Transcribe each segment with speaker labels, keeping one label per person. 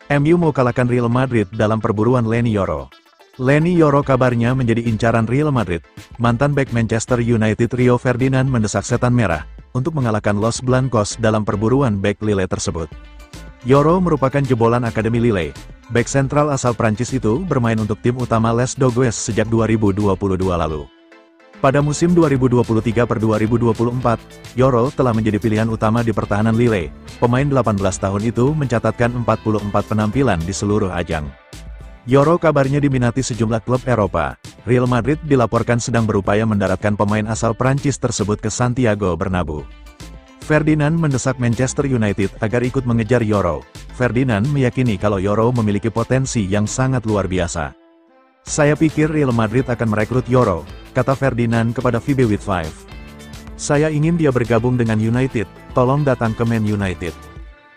Speaker 1: MU mau kalahkan Real Madrid dalam perburuan Leny Yoro. Leny Yoro kabarnya menjadi incaran Real Madrid. Mantan bek Manchester United Rio Ferdinand mendesak Setan Merah untuk mengalahkan Los Blancos dalam perburuan bek Lille tersebut. Yoro merupakan jebolan Akademi Lille. Bek sentral asal Prancis itu bermain untuk tim utama Les Dogues sejak 2022 lalu. Pada musim 2023-2024, Yoro telah menjadi pilihan utama di pertahanan Lille. Pemain 18 tahun itu mencatatkan 44 penampilan di seluruh ajang. Yoro kabarnya diminati sejumlah klub Eropa. Real Madrid dilaporkan sedang berupaya mendaratkan pemain asal Prancis tersebut ke Santiago Bernabeu. Ferdinand mendesak Manchester United agar ikut mengejar Yoro. Ferdinand meyakini kalau Yoro memiliki potensi yang sangat luar biasa. "Saya pikir Real Madrid akan merekrut Yoro," kata Ferdinand kepada VB with 5. "Saya ingin dia bergabung dengan United, tolong datang ke Man United.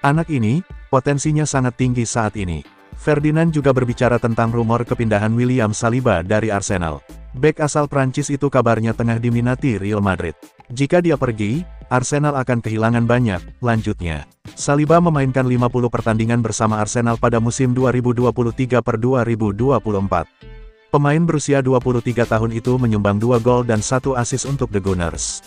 Speaker 1: Anak ini, potensinya sangat tinggi saat ini." Ferdinand juga berbicara tentang rumor kepindahan William Saliba dari Arsenal. Bek asal Prancis itu kabarnya tengah diminati Real Madrid. Jika dia pergi, Arsenal akan kehilangan banyak, lanjutnya. Saliba memainkan 50 pertandingan bersama Arsenal pada musim 2023-2024. Pemain berusia 23 tahun itu menyumbang 2 gol dan 1 assist untuk The Gunners.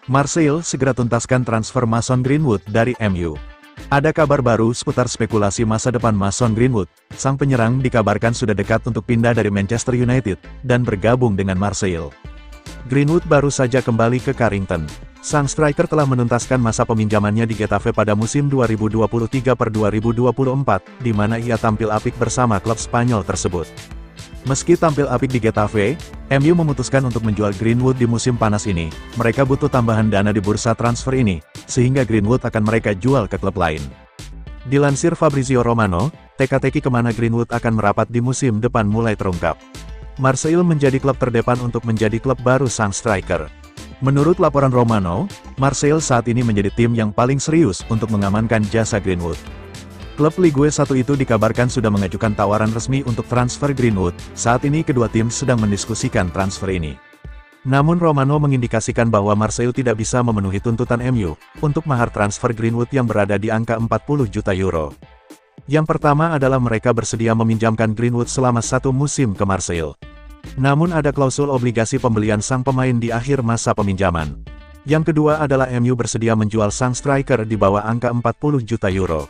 Speaker 1: Marseille segera tuntaskan transfer Mason Greenwood dari MU. Ada kabar baru seputar spekulasi masa depan Mason Greenwood. Sang penyerang dikabarkan sudah dekat untuk pindah dari Manchester United dan bergabung dengan Marseille. Greenwood baru saja kembali ke Carrington. Sang striker telah menuntaskan masa peminjamannya di Getafe pada musim 2023-2024, di mana ia tampil apik bersama klub Spanyol tersebut. Meski tampil apik di Getafe, MU memutuskan untuk menjual Greenwood di musim panas ini. Mereka butuh tambahan dana di bursa transfer ini, sehingga Greenwood akan mereka jual ke klub lain. Dilansir Fabrizio Romano, teka-teki kemana Greenwood akan merapat di musim depan mulai terungkap. Marseille menjadi klub terdepan untuk menjadi klub baru sang striker. Menurut laporan Romano, Marseille saat ini menjadi tim yang paling serius untuk mengamankan jasa Greenwood. Klub Ligue 1 itu dikabarkan sudah mengajukan tawaran resmi untuk transfer Greenwood. Saat ini kedua tim sedang mendiskusikan transfer ini. Namun Romano mengindikasikan bahwa Marseille tidak bisa memenuhi tuntutan MU untuk mahar transfer Greenwood yang berada di angka 40 juta euro. Yang pertama adalah mereka bersedia meminjamkan Greenwood selama 1 musim ke Marseille. Namun ada klausul obligasi pembelian sang pemain di akhir masa peminjaman. Yang kedua adalah MU bersedia menjual sang striker di bawah angka 40 juta euro.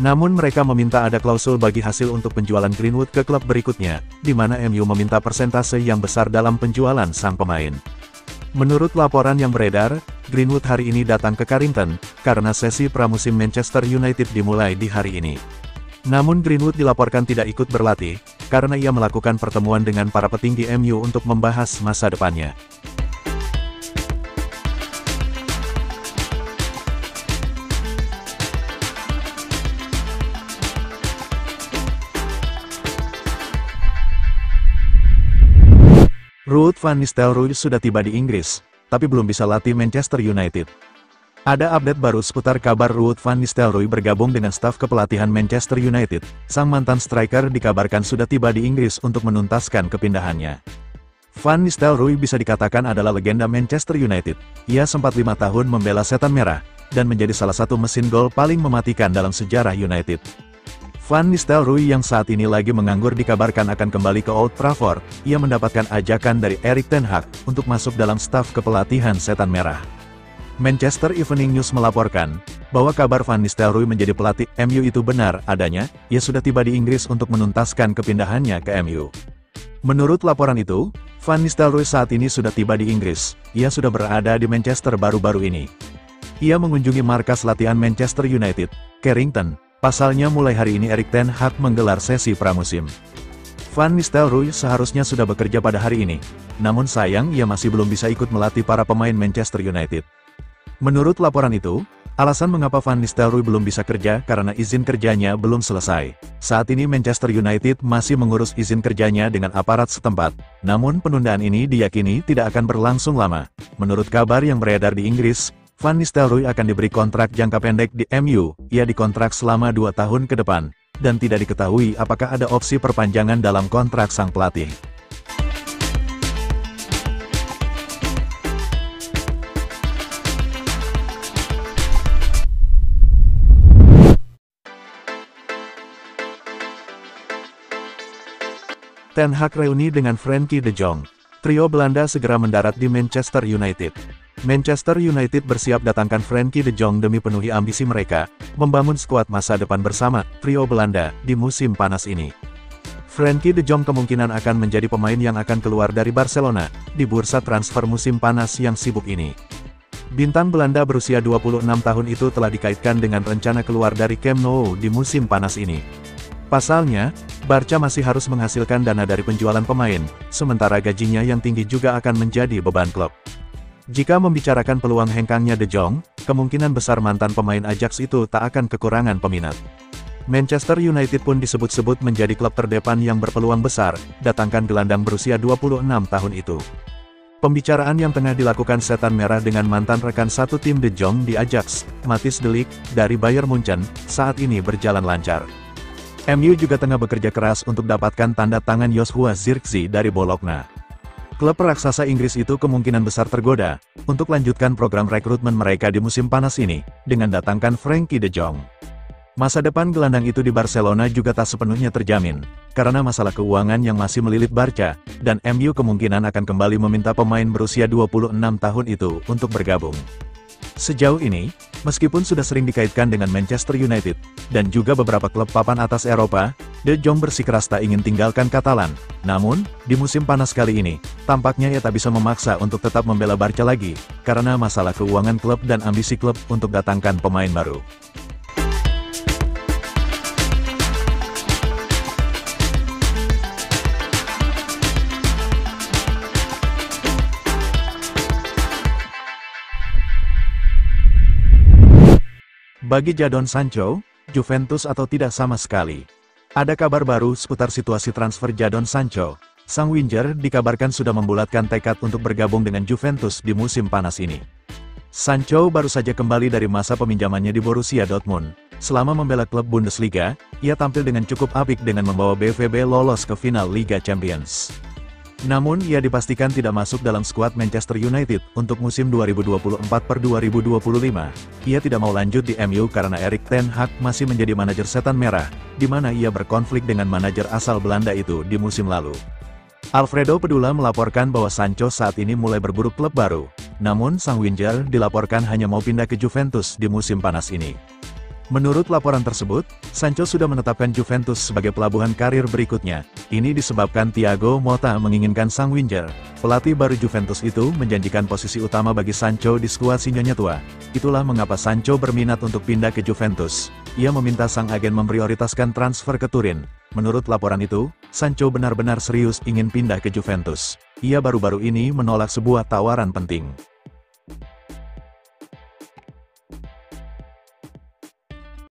Speaker 1: Namun mereka meminta ada klausul bagi hasil untuk penjualan Greenwood ke klub berikutnya, di mana MU meminta persentase yang besar dalam penjualan sang pemain. Menurut laporan yang beredar, Greenwood hari ini datang ke Carrington, karena sesi pramusim Manchester United dimulai di hari ini. Namun Greenwood dilaporkan tidak ikut berlatih, karena ia melakukan pertemuan dengan para petinggi MU untuk membahas masa depannya. Ruud van Nistelrooy sudah tiba di Inggris, tapi belum bisa latih Manchester United. Ada update baru seputar kabar Ruud van Nistelrooy bergabung dengan staf kepelatihan Manchester United. Sang mantan striker dikabarkan sudah tiba di Inggris untuk menuntaskan kepindahannya. Van Nistelrooy bisa dikatakan adalah legenda Manchester United. Ia sempat 5 tahun membela Setan Merah, dan menjadi salah satu mesin gol paling mematikan dalam sejarah United. Van Nistelrooy yang saat ini lagi menganggur dikabarkan akan kembali ke Old Trafford. Ia mendapatkan ajakan dari Erik ten Hag untuk masuk dalam staf kepelatihan Setan Merah. Manchester Evening News melaporkan bahwa kabar Van Nistelrooy menjadi pelatih MU itu benar adanya. Ia sudah tiba di Inggris untuk menuntaskan kepindahannya ke MU. Menurut laporan itu, Van Nistelrooy saat ini sudah tiba di Inggris. Ia sudah berada di Manchester baru-baru ini. Ia mengunjungi markas latihan Manchester United, Carrington. Pasalnya mulai hari ini Erik ten Hag menggelar sesi pramusim. Van Nistelrooy seharusnya sudah bekerja pada hari ini. Namun sayang ia masih belum bisa ikut melatih para pemain Manchester United. Menurut laporan itu, alasan mengapa Van Nistelrooy belum bisa kerja karena izin kerjanya belum selesai. Saat ini Manchester United masih mengurus izin kerjanya dengan aparat setempat. Namun penundaan ini diyakini tidak akan berlangsung lama. Menurut kabar yang beredar di Inggris, Van Nistelrooy akan diberi kontrak jangka pendek di MU, ia dikontrak selama 2 tahun ke depan, dan tidak diketahui apakah ada opsi perpanjangan dalam kontrak sang pelatih. Ten Hag reuni dengan Frenkie de Jong. Trio Belanda segera mendarat di Manchester United. Manchester United bersiap datangkan Frenkie de Jong demi penuhi ambisi mereka, membangun skuad masa depan bersama trio Belanda di musim panas ini. Frenkie de Jong kemungkinan akan menjadi pemain yang akan keluar dari Barcelona di bursa transfer musim panas yang sibuk ini. Bintang Belanda berusia 26 tahun itu telah dikaitkan dengan rencana keluar dari Camp Nou di musim panas ini. Pasalnya, Barca masih harus menghasilkan dana dari penjualan pemain, sementara gajinya yang tinggi juga akan menjadi beban klub. Jika membicarakan peluang hengkangnya De Jong, kemungkinan besar mantan pemain Ajax itu tak akan kekurangan peminat. Manchester United pun disebut-sebut menjadi klub terdepan yang berpeluang besar, datangkan gelandang berusia 26 tahun itu. Pembicaraan yang tengah dilakukan Setan Merah dengan mantan rekan satu tim De Jong di Ajax, Matthijs de Ligt, dari Bayern Munchen, saat ini berjalan lancar. MU juga tengah bekerja keras untuk dapatkan tanda tangan Joshua Zirkzee dari Bologna. Klub raksasa Inggris itu kemungkinan besar tergoda untuk lanjutkan program rekrutmen mereka di musim panas ini dengan datangkan Frenkie de Jong. Masa depan gelandang itu di Barcelona juga tak sepenuhnya terjamin karena masalah keuangan yang masih melilit Barca, dan MU kemungkinan akan kembali meminta pemain berusia 26 tahun itu untuk bergabung. Sejauh ini, meskipun sudah sering dikaitkan dengan Manchester United dan juga beberapa klub papan atas Eropa, De Jong bersikeras tak ingin tinggalkan Katalan. Namun, di musim panas kali ini, tampaknya ia tak bisa memaksa untuk tetap membela Barca lagi, karena masalah keuangan klub dan ambisi klub untuk datangkan pemain baru. Bagi Jadon Sancho, Juventus atau tidak sama sekali. Ada kabar baru seputar situasi transfer Jadon Sancho. Sang winger dikabarkan sudah membulatkan tekad untuk bergabung dengan Juventus di musim panas ini. Sancho baru saja kembali dari masa peminjamannya di Borussia Dortmund. Selama membela klub Bundesliga, ia tampil dengan cukup apik dengan membawa BVB lolos ke final Liga Champions. Namun ia dipastikan tidak masuk dalam skuad Manchester United untuk musim 2024-2025. Ia tidak mau lanjut di MU karena Erik ten Hag masih menjadi manajer Setan Merah, di mana ia berkonflik dengan manajer asal Belanda itu di musim lalu. Alfredo Pedula melaporkan bahwa Sancho saat ini mulai berburu klub baru, namun sang winger dilaporkan hanya mau pindah ke Juventus di musim panas ini. Menurut laporan tersebut, Sancho sudah menetapkan Juventus sebagai pelabuhan karir berikutnya. Ini disebabkan Thiago Motta menginginkan sang winger. Pelatih baru Juventus itu menjanjikan posisi utama bagi Sancho di skuad sinyonya tua. Itulah mengapa Sancho berminat untuk pindah ke Juventus. Ia meminta sang agen memprioritaskan transfer ke Turin. Menurut laporan itu, Sancho benar-benar serius ingin pindah ke Juventus. Ia baru-baru ini menolak sebuah tawaran penting.